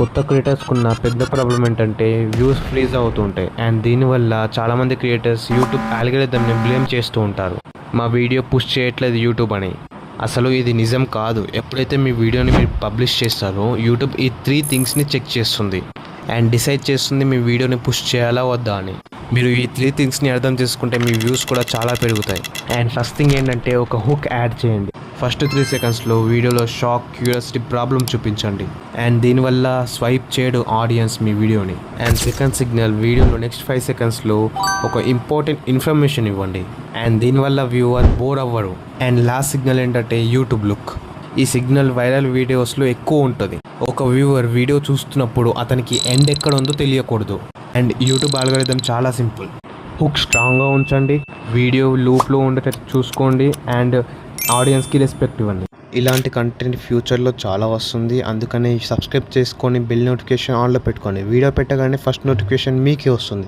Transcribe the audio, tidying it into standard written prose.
కొత్త క్రియేటర్స్కున్న పెద్ద ప్రాబ్లం ఏంటంటే వ్యూస్ ఫ్రీజ్ అవుతూ ఉంటాయి. అండ్ దీనివల్ల చాలామంది క్రియేటర్స్ యూట్యూబ్ ఆల్గోరిథంని బ్లేమ్ చేస్తూ ఉంటారు, మా వీడియో పుష్ చేయట్లేదు యూట్యూబ్ అని. అసలు ఇది నిజం కాదు. ఎప్పుడైతే మీ వీడియోని మీరు పబ్లిష్ చేస్తారో యూట్యూబ్ ఈ 3 థింగ్స్ని చెక్ చేస్తుంది అండ్ డిసైడ్ చేస్తుంది మీ వీడియోని పుష్ చేయాలా వద్దా అని. మీరు ఈ 3 థింగ్స్ని అర్థం చేసుకుంటే మీ వ్యూస్ కూడా చాలా పెరుగుతాయి. అండ్ ఫస్ట్ థింగ్ ఏంటంటే ఒక హుక్ యాడ్ చేయండి. ఫస్ట్ 3 సెకండ్స్లో వీడియోలో షాక్, క్యూరియాసిటీ, ప్రాబ్లం చూపించండి అండ్ దీనివల్ల స్వైప్ చేయడు ఆడియన్స్ మీ వీడియోని. అండ్ సెకండ్ సిగ్నల్, వీడియోలో నెక్స్ట్ 5 సెకండ్స్లో ఒక ఇంపార్టెంట్ ఇన్ఫర్మేషన్ ఇవ్వండి అండ్ దీనివల్ల వ్యూవర్ బోర్ అవ్వరు. అండ్ లాస్ట్ సిగ్నల్ ఏంటంటే యూట్యూబ్ లుక్. ఈ సిగ్నల్ వైరల్ వీడియోస్లో ఎక్కువ ఉంటుంది. ఒక వ్యూవర్ వీడియో చూస్తున్నప్పుడు అతనికి ఎండ్ ఎక్కడ ఉందో తెలియకూడదు. అండ్ యూట్యూబ్ ఆల్గోరిథం చాలా సింపుల్. హుక్ స్ట్రాంగ్గా ఉంచండి, వీడియో లూప్లో ఉండేటట్టు చూసుకోండి అండ్ ఆడియన్స్కి రెస్పెక్ట్ ఇవ్వండి. ఇలాంటి కంటెంట్ ఫ్యూచర్లో చాలా వస్తుంది. అందుకని సబ్స్క్రైబ్ చేసుకొని బెల్ నోటిఫికేషన్ ఆన్లో పెట్టుకోండి. వీడియో పెట్టగానే ఫస్ట్ నోటిఫికేషన్ మీకే వస్తుంది.